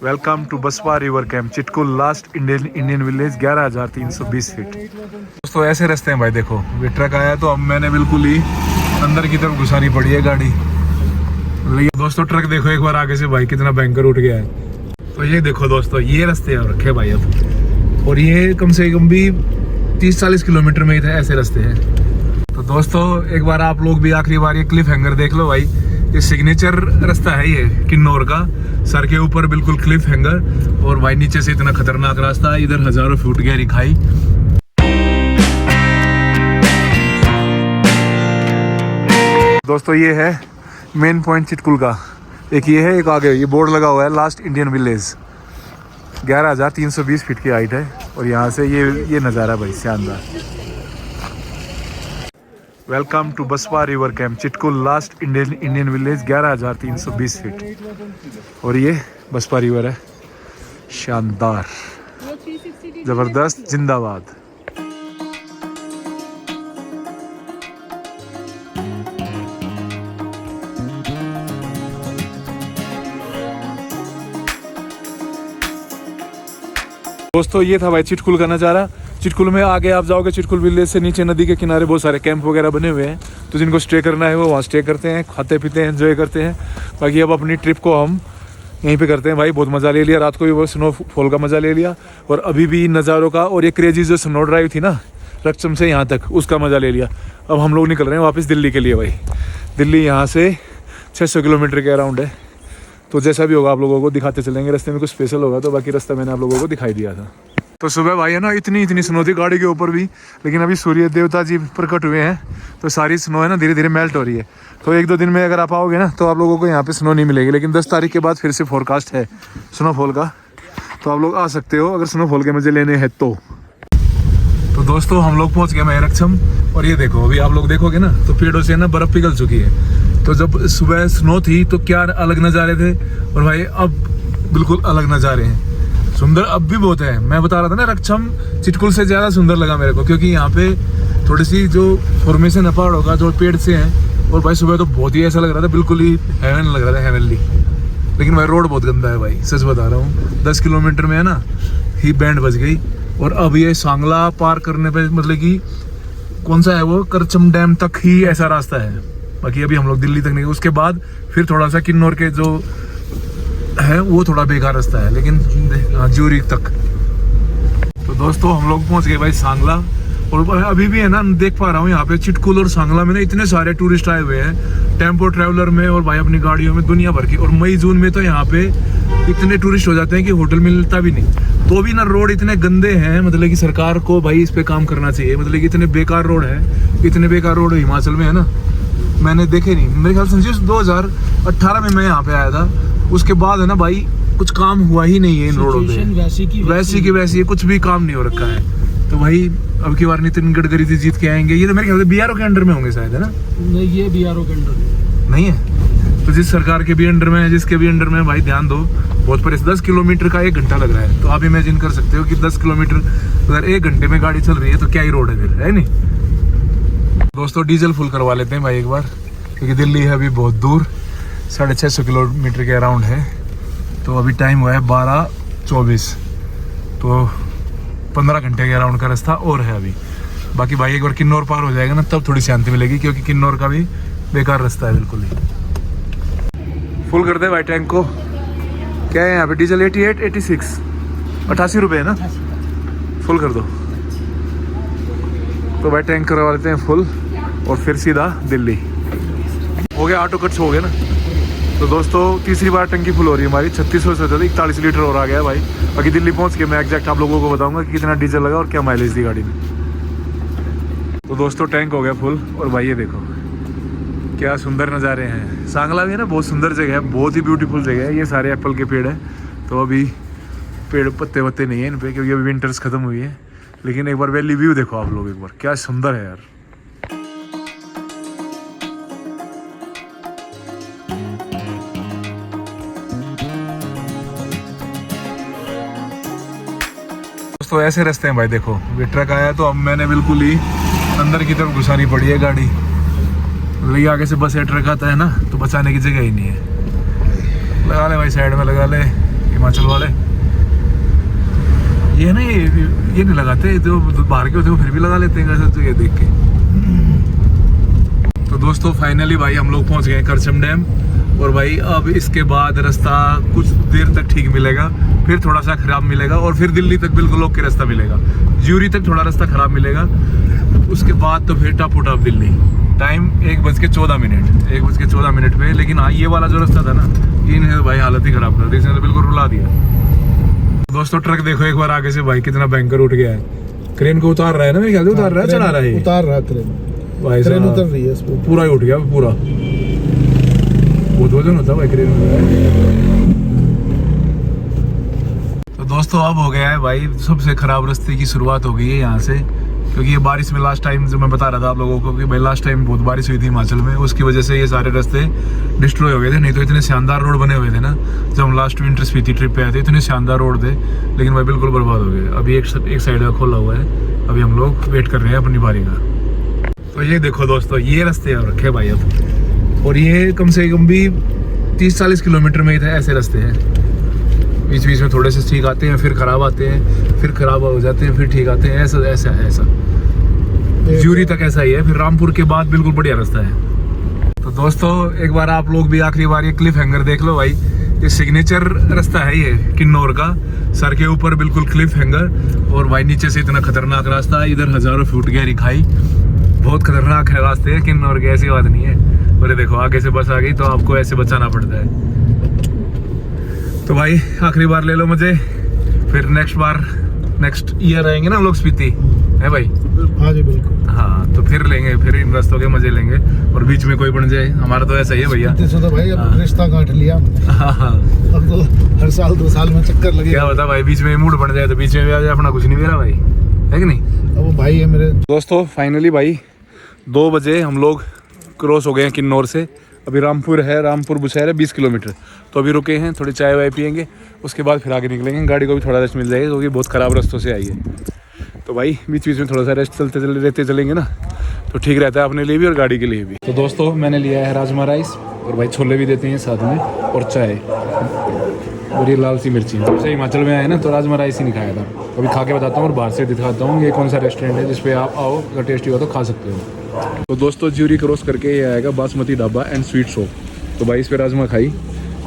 Welcome to Baspa river camp Chitkul last Indian village 11,320 feet. दोस्तों ऐसे रास्ते हैं भाई, देखो ये ट्रक आया तो अब मैंने बिल्कुल ही अंदर की तरफ घुसानी पड़ी है गाड़ी। दोस्तों ट्रक देखो एक बार आगे से भाई कितना भयंकर उठ गया है। तो ये देखो दोस्तों ये रास्ते रखे भाई अब, और ये कम से कम भी 30-40 किलोमीटर में ही था ऐसे रास्ते हैं। तो दोस्तों एक बार आप लोग भी आखिरी बार ये क्लिफ हैंगर देख लो भाई, ये सिग्नेचर रास्ता है ये किन्नौर का। सर के ऊपर बिल्कुल क्लिफ हैंगर और भाई नीचे से इतना खतरनाक रास्ता है, इधर हजारों फुट गहरी खाई। दोस्तों ये है मेन पॉइंट चिटकुल का, एक ये है एक आगे ये बोर्ड लगा हुआ है लास्ट इंडियन विलेज। 11,320 फीट की हाइट है और यहाँ से ये नज़ारा भाई शानदार। Welcome to Baspa river camp Chitkul last Indian village 11,320 feet, और ये बसपा रिवर है। शानदार, जबरदस्त, जिंदाबाद। दोस्तों ये था भाई चिटकुल का नज़ारा। चिटकुल में आगे आप जाओगे, चिटकुल विलेज से नीचे नदी के किनारे बहुत सारे कैंप वगैरह बने हुए हैं, तो जिनको स्टे करना है वो वहाँ स्टे करते हैं, खाते पीते हैं, एंजॉय करते हैं। बाकी अब अपनी ट्रिप को हम यहीं पे करते हैं भाई। बहुत मज़ा ले लिया, रात को भी वो स्नोफॉल का मज़ा ले लिया, और अभी भी नज़ारों का, और ये क्रेजी जो स्नो ड्राइव थी ना रक्षम से यहाँ तक, उसका मज़ा ले लिया। अब हम लोग निकल रहे हैं वापस दिल्ली के लिए भाई। दिल्ली यहाँ से 600 किलोमीटर के अराउंड है, तो जैसा भी होगा आप लोगों को दिखाते चलेंगे। रास्ते में कुछ स्पेशल होगा तो बाकी रास्ता मैंने आप लोगों को दिखाई दिया था। तो सुबह भाई है ना इतनी स्नो थी गाड़ी के ऊपर भी, लेकिन अभी सूर्य देवता जी प्रकट हुए हैं तो सारी स्नो है ना धीरे धीरे मेल्ट हो रही है। तो 1-2 दिन में अगर आप आओगे ना तो आप लोगों को यहाँ पे स्नो नहीं मिलेगी, लेकिन 10 तारीख के बाद फिर से फोरकास्ट है स्नोफॉल का, तो आप लोग आ सकते हो अगर स्नोफॉल के मजे लेने हैं तो। दोस्तों हम लोग पहुँच गए मैं रक्षम, और ये देखो अभी आप लोग देखोगे ना तो पेड़ों से ना बर्फ़ पिघल चुकी है। तो जब सुबह स्नो थी तो क्या अलग नज़ारे थे, और भाई अब बिल्कुल अलग नज़ारे हैं। सुंदर अब भी बहुत है। मैं बता रहा था ना रक्षम चिटकुल से ज़्यादा सुंदर लगा मेरे को, क्योंकि यहाँ पे थोड़ी सी जो फॉर्मेशन है पहाड़ों का जो पेड़ से हैं, और भाई सुबह तो बहुत ही ऐसा लग रहा था, बिल्कुल ही हेवन लग रहा था, हेवनली। लेकिन भाई रोड बहुत गंदा है भाई, सच बता रहा हूँ। 10 किलोमीटर में है ना ही बैंड बज गई, और अब ये सांगला पार करने पे मतलब कि कौन सा है वो करचम डैम तक ही ऐसा रास्ता है। बाकी अभी हम लोग दिल्ली तक नहीं, उसके बाद फिर थोड़ा सा किन्नौर के जो है वो थोड़ा बेकार रास्ता है, लेकिन ज्यूरिख तक। तो दोस्तों हम लोग पहुंच गए भाई सांगला, और अभी भी है ना देख पा रहा हूँ यहाँ पे चिटकुल और सांगला में ना इतने सारे टूरिस्ट आए हुए हैं टेम्पो ट्रैवलर में, और भाई अपनी गाड़ियों में दुनिया भर की। और मई जून में तो यहाँ पे इतने टूरिस्ट हो जाते हैं कि होटल मिलता भी नहीं। तो भी ना रोड इतने गंदे हैं, मतलब कि सरकार को भाई इस पे काम करना चाहिए। मतलब कि इतने बेकार रोड है, इतने बेकार रोड हिमाचल में है ना मैंने देखे नहीं। मेरे ख्याल से 2018 में मैं यहाँ पे आया था, उसके बाद है ना भाई कुछ काम हुआ ही नहीं है इन रोडों पे, वैसी की वैसी कुछ भी काम नहीं हो रखा है। तो भाई अब की बार नितिन गडकरी जी जीत के आएंगे। ये तो मेरे ख्याल से BRO के अंडर में होंगे शायद, है ना? नहीं, ये BRO के अंडर नहीं है। तो जिस सरकार के भी अंडर में है, जिसके भी अंडर में भाई ध्यान दो, बहुत परेशान। 10 किलोमीटर का 1 घंटा लग रहा है, तो आप इमेजिन कर सकते हो कि 10 किलोमीटर अगर 1 घंटे में गाड़ी चल रही है तो क्या ही रोड है फिर, है नहीं? दोस्तों डीजल फुल करवा लेते हैं भाई एक बार, क्योंकि दिल्ली है अभी बहुत दूर, 650 किलोमीटर के अराउंड है। तो अभी टाइम हुआ है 12:24, तो 15 घंटे के अराउंड का रास्ता और है अभी। बाकी भाई एक बार किन्नौर पार हो जाएगा ना तब थोड़ी शांति मिलेगी, क्योंकि किन्नौर का भी बेकार रास्ता है बिल्कुल ही। फुल कर दे भाई टैंक को। क्या है यहाँ पे डीजल 88 रुपये है ना, फुल कर दो। तो भाई टैंक करवा लेते हैं फुल, और फिर सीधा दिल्ली हो गया। ऑटो कट्स हो गया ना। तो दोस्तों तीसरी बार टंकी फुल हो रही है हमारी, 3600 से 41 लीटर और आ गया भाई। बाकी दिल्ली पहुंच के मैं एग्जैक्ट आप लोगों को बताऊंगा कि कितना डीजल लगा और क्या माइलेज दी गाड़ी ने। तो दोस्तों टैंक हो गया फुल, और भाई ये देखो क्या सुंदर नज़ारे हैं। सांगला भी है ना बहुत सुंदर जगह है, बहुत ही ब्यूटीफुल जगह है। ये सारे एप्पल के पेड़ है, तो अभी पेड़ पत्ते वत्ते नहीं है इन पे, क्योंकि अभी विंटर्स खत्म हुई है। लेकिन एक बार वैली व्यू देखो आप लोग एक बार, क्या सुंदर है यार। तो ऐसे रास्ते हैं भाई, देखो ये ट्रक आया तो अब मैंने बिल्कुल ही अंदर की तरफ घुसानी पड़ी है गाड़ी। मतलब आगे से बस या ट्रक आता है ना तो बचाने की जगह ही नहीं है। लगा ले भाई साइड में लगा ले, हिमाचल वाले ये ना ये नहीं लगाते, जो बाहर के होते हैं वो फिर भी लगा लेते हैं ऐसा, तो ये देख के। तो दोस्तों फाइनली भाई हम लोग पहुंच गए करसम डैम। और भाई अब इसके बाद रास्ता कुछ देर तक ठीक मिलेगा, फिर थोड़ा सा खराब मिलेगा, और फिर दिल्ली तक बिल्कुल ओके रास्ता मिलेगा। ज्यूरी तक थोड़ा रास्ता खराब मिलेगा, उसके बाद तो फिर टॉप टॉप दिल्ली। टाइम 1:14 पे। लेकिन हाँ, ये वाला जो रास्ता था ना, इन्हें भाई हालत ही खराब कर दी, इसने तो बिल्कुल रुला दिया। दोस्तों ट्रक देखो एक बार आगे से भाई, कितना भयंकर उठ गया है। क्रेन को उतार रहा है ना, मेरे ख्याल से उतार रहा है, चढ़ा रहा है, उतार रहा है क्रेन भाई क्रेन साहब। उतर रही है इसको। पूरा ही उठ गया पूरा, बहुत वजन होता है भाई क्रेन में। तो दोस्तों अब हो गया है भाई सबसे खराब रास्ते की शुरुआत हो गई है यहाँ से, क्योंकि ये बारिश में लास्ट टाइम जो मैं बता रहा था आप लोगों को कि भाई लास्ट टाइम बहुत बारिश हुई थी हिमाचल में, उसकी वजह से ये सारे रास्ते डिस्ट्रॉय हो गए थे। नहीं तो इतने शानदार रोड बने हुए थे ना, जब हम लास्ट विंटर स्पीति ट्रिप पे आए थे, इतने शानदार रोड थे, लेकिन भाई बिल्कुल बर्बाद हो गए। अभी एक साइड का खोला हुआ है, अभी हम लोग वेट कर रहे हैं अपनी बारी का। तो ये देखो दोस्तों, ये रास्ते अब रखे भाई अब, और ये कम से कम भी 30-40 किलोमीटर में ही थे ऐसे रास्ते हैं। बीच बीच में थोड़े से ठीक आते हैं, फिर खराब आते हैं, फिर खराब हो जाते हैं, फिर ठीक आते हैं, ऐसा ऐसा ऐसा। ज्यूरी तक ऐसा ही है, फिर रामपुर के बाद बिल्कुल बढ़िया रास्ता है। तो दोस्तों एक बार आप लोग भी आखिरी बार ये क्लिफ हैंगर देख लो भाई, ये सिग्नेचर रास्ता है ये किन्नौर का। सर के ऊपर बिल्कुल क्लिफ हैंगर, और भाई नीचे से इतना खतरनाक रास्ता है, इधर हजारों फुट गहरी खाई, बहुत खतरनाक है रास्ते है किन्नौर के, ऐसी बात नहीं है। और ये देखो आगे से बस आ गई तो आपको ऐसे बचाना पड़ता है। तो भाई आखिरी बार ले लो मुझे, फिर नेक्स्ट ईयर आएंगे ना हम लोग स्पीति, है भाई? हाँ जी बिल्कुल। हाँ तो फिर लेंगे, फिर इन रास्तों के मजे लेंगे, और बीच में कोई बन जाए, हमारा तो ऐसा ही है भैया। तो भाई अब रिश्ता गांठ लिया हमने। हाँ, अब तो हर साल 2 साल में चक्कर लगे। क्या बता भाई, बीच में मूड बन जाए तो बीच में भी आ जाए, अपना कुछ नहीं मेरा भाई, है कि नहीं? अब वो भाई है मेरे। दोस्तों फाइनली भाई 2 बजे हम लोग क्रॉस हो गए हैं किन्नौर से। अभी रामपुर बुशहर है 20 किलोमीटर, तो अभी रुके हैं, थोड़ी चाय वाय पियेंगे, उसके बाद फिर आगे निकलेंगे। गाड़ी को भी थोड़ा रेस्ट मिल जाएगा क्योंकि बहुत ख़राब रास्तों से आई है। तो भाई बीच बीच में थोड़ा सा रेस्ट रहते चलेंगे ना, तो ठीक रहता है अपने लिए भी और गाड़ी के लिए भी। तो दोस्तों मैंने लिया है राजमा राइस, और भाई छोले भी देते हैं साथ में, और चाय, और ये लाल सी मिर्ची। जब से हिमाचल में आए ना तो राजमा राइस ही नहीं खाया था, अभी खा के बताता हूँ और बाहर से दिखाता हूँ ये कौन सा रेस्टोरेंट है जिसपे आप आओ, अगर टेस्टी हो तो खा सकते हो। तो दोस्तों ज्यूरी क्रॉस करके ये आएगा basmati dhaba and sweet shop. तो भाई इस पे राजमा खाई,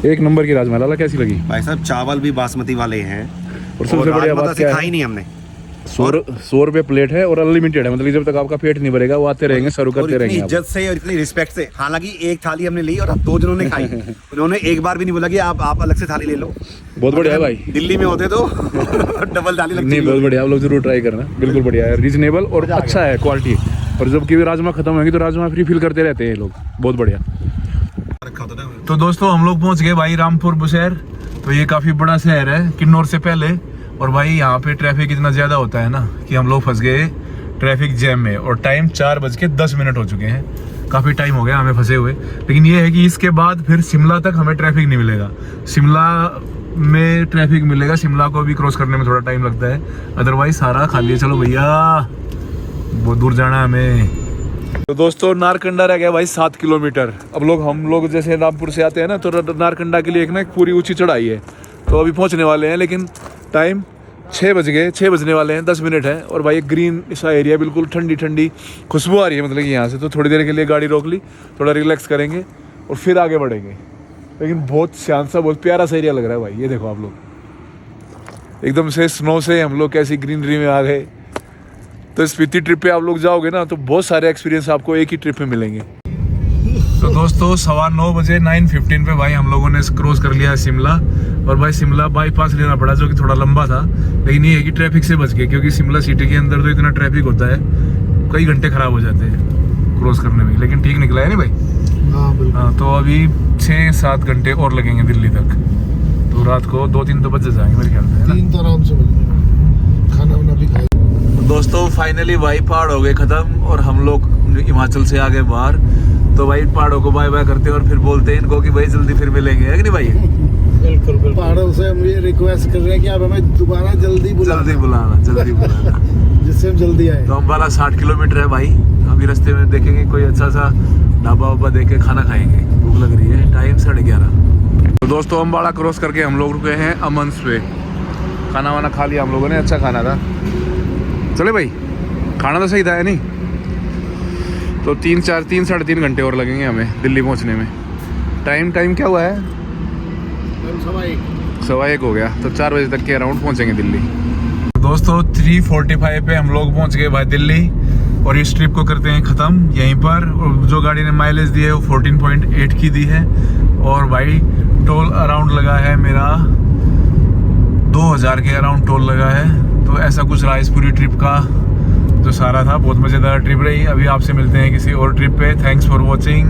एक नंबर की राजमा। लाला कैसी लगी? भाई साहब चावल भी बासमती वाले हैं, और सबसे बढ़िया बात क्या है, खाई नहीं हमने। 100 रुपये प्लेट है और अनलिमिटेड है, मतलब जब तक आपका पेट नहीं भरेगा वो आते रहेंगे, सर्व करते रहेंगे। इज्जत से और इतनी रिस्पेक्ट से, हालांकि एक थाली हमने ली और अब 2 जनों ने खाई। उन्होंने एक बार भी नहीं बोला कि आप अलग से थाली ले लो। बहुत बढ़िया है भाई। दिल्ली में होते तो डबल थाली लगती। नहीं बहुत बढ़िया, आप लोग जरूर ट्राई करना, बिल्कुल बढ़िया है, रीजनेबल और अच्छा है क्वालिटी। और जब कभी राजमा खत्म होंगे तो राजमा फ्री फिल करते रहते हैं लोग, बहुत बढ़िया। तो दोस्तों हम लोग पहुंच गए भाई रामपुर बुशहर। तो ये काफ़ी बड़ा शहर है किन्नौर से पहले, और भाई यहाँ पे ट्रैफिक इतना ज़्यादा होता है ना कि हम लोग फंस गए ट्रैफिक जैम में, और टाइम 4:10 हो चुके हैं, काफ़ी टाइम हो गया हमें फंसे हुए। लेकिन ये है कि इसके बाद फिर शिमला तक हमें ट्रैफिक नहीं मिलेगा, शिमला में ट्रैफिक मिलेगा, शिमला को भी क्रॉस करने में थोड़ा टाइम लगता है, अदरवाइज सारा खाली है। चलो भैया बहुत दूर जाना है हमें। तो दोस्तों नारकंडा रह गया भाई 7 किलोमीटर। अब हम लोग जैसे रामपुर से आते हैं ना, तो नारकंडा के लिए एक पूरी ऊंची चढ़ाई है, तो अभी पहुंचने वाले हैं। लेकिन टाइम 6 बजने वाले हैं, 10 मिनट है। और भाई एक ग्रीन सा एरिया, बिल्कुल ठंडी ठंडी खुशबू आ रही है मतलब कि यहाँ से। तो थोड़ी देर के लिए गाड़ी रोक ली, थोड़ा रिलैक्स करेंगे और फिर आगे बढ़ेंगे। लेकिन बहुत शांत सा, बहुत प्यारा सा एरिया लग रहा है भाई। ये देखो आप लोग, एकदम से स्नो से हम लोग कैसी ग्रीनरी में आ गए। तो स्पीति ट्रिप पे आप लोग जाओगे ना तो बहुत सारे एक्सपीरियंस आपको एक ही ट्रिप में मिलेंगे। तो दोस्तों 9:15 बजे 9:15 पे भाई हम लोगों ने क्रॉस कर लिया है शिमला। और भाई शिमला बाईपास लेना पड़ा जो कि थोड़ा लंबा था, लेकिन ये है कि ट्रैफिक से बच गए, क्योंकि शिमला सिटी के अंदर तो इतना ट्रैफिक होता है, कई घंटे खराब हो जाते हैं क्रॉस करने में। लेकिन ठीक निकला है नहीं भाई? हाँ तो अभी 6-7 घंटे और लगेंगे दिल्ली तक, तो रात को 2-3 तो बज जाएंगे मेरे ख्याल से। 3 तो आराम से बजेंगे, खाना वाना भी खाए। दोस्तों फाइनली भाई पहाड़ हो गए खत्म, और हम लोग हिमाचल से आ गए बाहर। तो भाई पहाड़ों को बाय बाय करते हैं और फिर बोलते हैं इनको कि भाई जल्दी फिर मिलेंगे, है कि नहीं भाई? बिल्कुल। पहाड़ों से हम ये रिक्वेस्ट कर रहे हैं कि आप हमें दोबारा जल्दी बुलाना जिससे हम जल्दी आए। तो हम वाला 60 किलोमीटर है भाई। अभी रास्ते में देखेंगे कोई अच्छा सा ढाबा वाबा देख के खाना खाएंगे, भूख लग रही है। टाइम 11:30। तो दोस्तों अम्बाड़ा क्रॉस करके हम लोग रुके हैं अमन्स पे। खाना वाना खा लिया हम लोगों ने, अच्छा खाना था। चले भाई, खाना तो सही था है नहीं। तो 3 साढ़े 3 घंटे और लगेंगे हमें दिल्ली पहुंचने में। टाइम क्या हुआ है? 1:15 हो गया। तो 4 बजे तक के अराउंड पहुंचेंगे दिल्ली। दोस्तों 3:45 पे हम लोग पहुंच गए भाई दिल्ली, और इस ट्रिप को करते हैं ख़त्म यहीं पर। और जो गाड़ी ने माइलेज दी है वो 14.8 की दी है। और भाई टोल अराउंड लगा है मेरा 2000 के अराउंड टोल लगा है। तो ऐसा कुछ रहा इस पूरी ट्रिप का जो सारा था। बहुत मज़ेदार ट्रिप रही। अभी आपसे मिलते हैं किसी और ट्रिप पे। Thanks for watching.